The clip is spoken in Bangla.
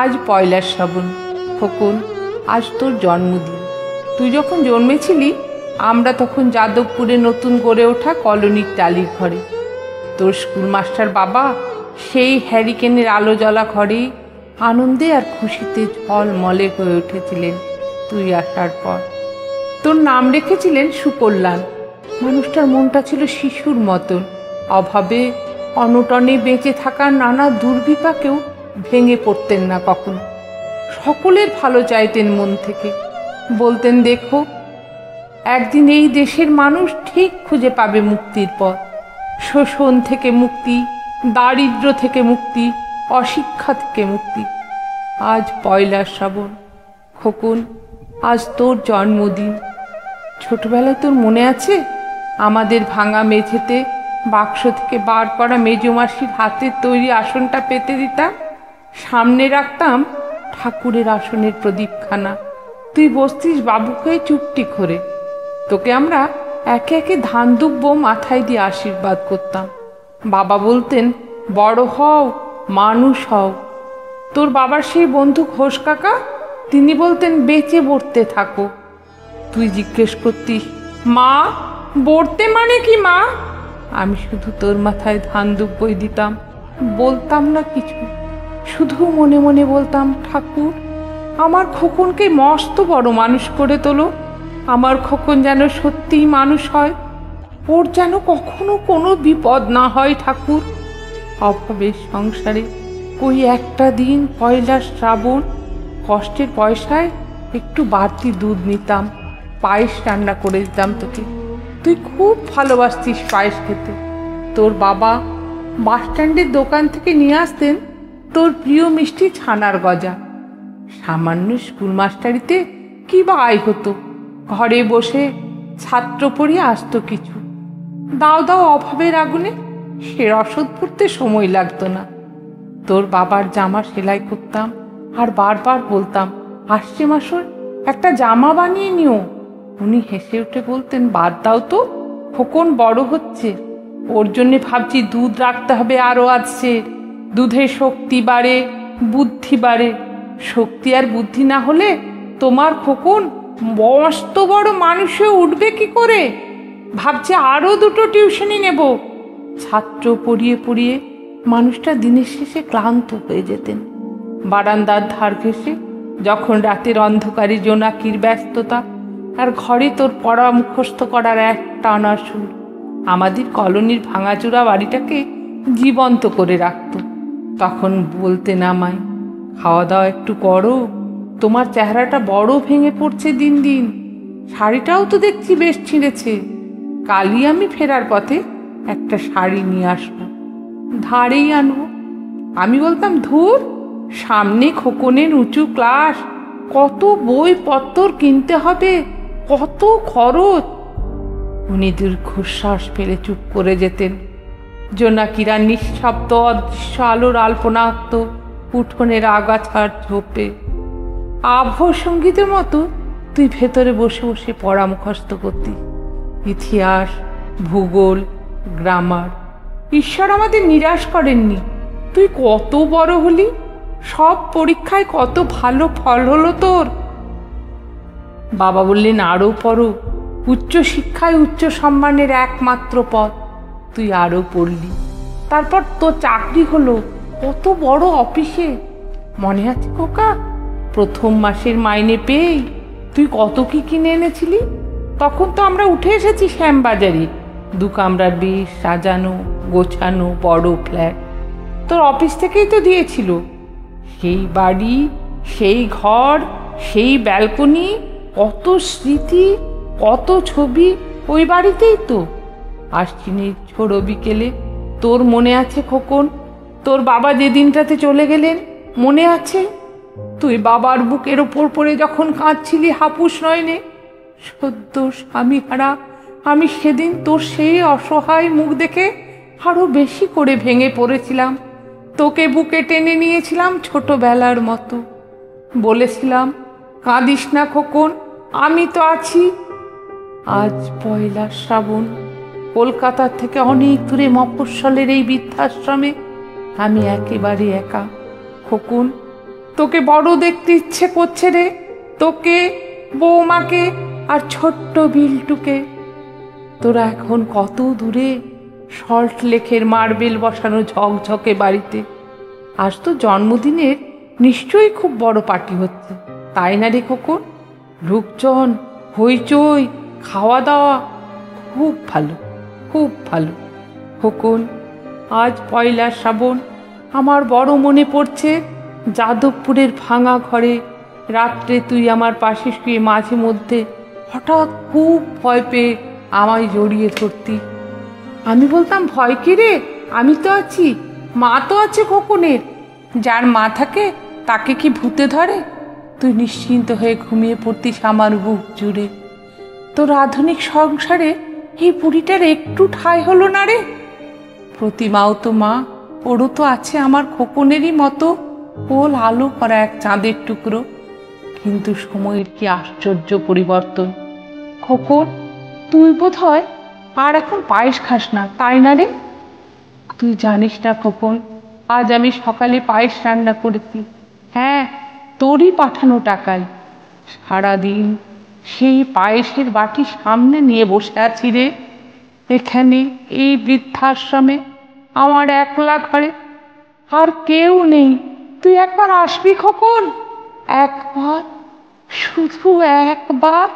আজ পয়লা শ্রাবণ। খোকন, আজ তোর জন্মদিন। তুই যখন জন্মেছিলি আমরা তখন যাদবপুরে নতুন গড়ে ওঠা কলোনির টালির ঘরে। তোর স্কুল মাস্টার বাবা সেই হ্যারিকেনের আলো জ্বলা ঘরে আনন্দে আর খুশিতে ঝলমলে হয়ে উঠেছিলেন তুই আসার পর। তোর নাম রেখেছিলেন সুকল্যাণ। মানুষটার মনটা ছিল শিশুর মতন, অভাবে অনটনে বেঁচে থাকার নানা দুর্বিপাকেও ভেঙে পড়তেন না কখনো। সকলের ভালো চাইতেন মন থেকে, বলতেন দেখো একদিন এই দেশের মানুষ ঠিক খুঁজে পাবে মুক্তির পথ। শোষণ থেকে মুক্তি, দারিদ্র্য থেকে মুক্তি, অশিক্ষা থেকে মুক্তি। আজ পয়লা শ্রাবণ। খোকন, আজ তোর জন্মদিন। ছোটবেলায় তোর মনে আছে আমাদের ভাঙা মেঝেতে বাক্স থেকে বার করা মেজমাসির হাতের তৈরি আসনটা পেতে দিতাম, সামনে রাখতাম ঠাকুরের আসনের প্রদীপখানা, তুই বসতিস বাবুকে চুপটি করে। তোকে আমরা একে একে ধান দুব্বো মাথায় দিয়ে আশীর্বাদ করতাম। বাবা বলতেন বড় হও, মানুষ হও। তোর বাবার সেই বন্ধু ঘোষ কাকা, তিনি বলতেন বেঁচে বড়তে থাকো। তুই জিজ্ঞেস করতিস মা বড়তে মানে কি মা? আমি শুধু তোর মাথায় ধান দুব্বই দিতাম, বলতাম না কিছু, শুধু মনে মনে বলতাম ঠাকুর আমার খোকনকে মস্ত বড় মানুষ করে তোলো, আমার খোকন যেন সত্যিই মানুষ হয়, ওর যেন কখনো কোনো বিপদ না হয় ঠাকুর। অভাবের সংসারে কই একটা দিন পয়লা শ্রাবণ কষ্টের পয়সায় একটু বাড়তি দুধ নিতাম, পায়েস রান্না করে দিতাম তোকে। তুই খুব ভালোবাসতিস পায়েস খেতে। তোর বাবা বাস স্ট্যান্ডের দোকান থেকে নিয়ে আসতেন তোর প্রিয় মিষ্টি ছানার গজা। সামান্য স্কুল মাস্টারিতে কি বা আয় হতো, ঘরে বসে ছাত্র পড়িয়ে আসতো কিছু। দাও দাও অভাবের আগুনে সে রসদ পড়তে সময় লাগতো না। তোর বাবার জামা সেলাই করতাম আর বারবার বলতাম আসছে মাসর একটা জামা বানিয়ে নিও। উনি হেসে উঠে বলতেন বাদ দাও তো, খোকন বড় হচ্ছে, ওর জন্যে ভাবছি দুধ রাখতে হবে আরও আসছে, দুধে শক্তি বাড়ে, বুদ্ধি বাড়ে। শক্তি আর বুদ্ধি না হলে তোমার খোকন মস্ত বড় মানুষে উঠবে কি করে? ভাবছি আরও দুটো টিউশনি নেব। ছাত্র পড়িয়ে পড়িয়ে মানুষটা দিনের শেষে ক্লান্ত হয়ে যেতেন। বারান্দার ধার ঘেঁষে যখন রাতের অন্ধকারে জোনাকির ব্যস্ততা আর ঘরে তোর পড়া মুখস্থ করার এক টানা সুর আমাদের কলোনির ভাঙাচুরা বাড়িটাকে জীবন্ত করে রাখত। তখন বলতেন আমায় খাওয়া দাওয়া একটু করো, তোমার চেহারাটা বড় ভেঙে পড়ছে দিন দিন, শাড়িটাও তো দেখছি বেশ ছিঁড়েছে, কালই আমি ফেরার পথে একটা শাড়ি নিয়ে আসবো, ধারেই আনবো। আমি বলতাম ধুর, সামনে খোকনের উঁচু ক্লাস, কত বই পত্তর কিনতে হবে, কত খরচ। উনি দীর্ঘশ্বাস ফেলে চুপ করে যেতেন। জোনাকিরা নিঃশব্দ অদৃশ্য আলোর আলপনা আঁকত উঠোনের আগাছার ঝোপে। আবহ সঙ্গীতের মতো তুই ভেতরে বসে বসে পড়া মুখস্থ করতি, ইতিহাস, ভূগোল, গ্রামার। ঈশ্বর আমাদের নিরাশ করেননি। তুই কত বড় হলি, সব পরীক্ষায় কত ভালো ফল হলো তোর। বাবা বললেন আরও পড়ো, উচ্চ শিক্ষায় উচ্চ সম্মানের একমাত্র পথ। তুই আরও পড়লি, তারপর তোর চাকরি হলো কত বড় অফিসে। মনে আছে খোকা, প্রথম মাসের মাইনে পেয়েই তুই কত কি কিনে এনেছিলি? তখন তো আমরা উঠে এসেছি শ্যামবাজারে, 2 কামরার বেশ সাজানো গোছানো বড় ফ্ল্যাট। তোর অফিস থেকেই তো দিয়েছিল। সেই বাড়ি, সেই ঘর, সেই ব্যালকনি, কত স্মৃতি, কত ছবি ওই বাড়িতেই তো। আশ্বিনের ঝোড়ো বিকেলে তোর মনে আছে খোকন, তোর বাবা যে দিনটাতে চলে গেলেন মনে আছে? তুই বাবার বুকের ওপর পড়ে যখন কাঁদছিলি হাপুস নয়নে, সদ্য স্বামী হারা আমি সেদিন তোর সেই অসহায় মুখ দেখে আরো বেশি করে ভেঙে পড়েছিলাম। তোকে বুকে টেনে নিয়েছিলাম ছোটবেলার মতো, বলেছিলাম কাঁদিস না খোকন, আমি তো আছি। আজ পয়লা শ্রাবণ। কলকাতার থেকে অনেক দূরে মফস্বলের এই বৃদ্ধাশ্রমে আমি একেবারে একা। খোকন, তোকে বড় দেখতে ইচ্ছে করছে রে, তোকে, বৌমাকে আর ছোট্ট বিল্টুকে। তোরা এখন কত দূরে, সল্ট লেকের মার্বেল বসানো ঝকঝকে বাড়িতে। আজ তো জন্মদিনের নিশ্চয়ই খুব বড় পার্টি হচ্ছে, তাই না রে খোকন? লোকজন, হইচই, খাওয়া দাওয়া, খুব ভালো, খুব ভালো। খোকন, আজ পয়লা শ্রাবণ। আমার বড় মনে পড়ছে যাদবপুরের ভাঙা ঘরে রাত্রে তুই আমার পাশে শুয়ে মাঝে মধ্যে হঠাৎ খুব ভয় পেয়ে আমায় জড়িয়ে ধরতি। আমি বলতাম, ভয় কি রে, আমি তো আছি, মা তো আছে খোকনের। যার মা থাকে তাকে কি ভূতে ধরে? তুই নিশ্চিন্ত হয়ে ঘুমিয়ে পড়তিস আমার বুক জুড়ে। তোর আধুনিক সংসারে এই বুড়িটার একটু ঠাঁই হলো না রে। প্রতিমাও তো মা, ওরও তো আছে আমার খোকনেরই মতো কোল আলো করা এক চাঁদের টুকরো। কিন্তু সময়ের কি আশ্চর্য পরিবর্তন। খোকন, তুই বোধ হয় আর এখন পায়েস খাস না, তাই না রে? তুই জানিস না খোকন, আজ আমি সকালে পায়েস রান্না করেছি। হ্যাঁ, তোরই পাঠানো টাকায়। সারাদিন সেই পায়েসের বাটি সামনে নিয়ে বসে আছি রে, এখানে এই বৃদ্ধাশ্রমে, আমার একলা ঘরে। আর কেউ নেই। তুই একবার আসবি খোকন, একবার, শুধু একবার।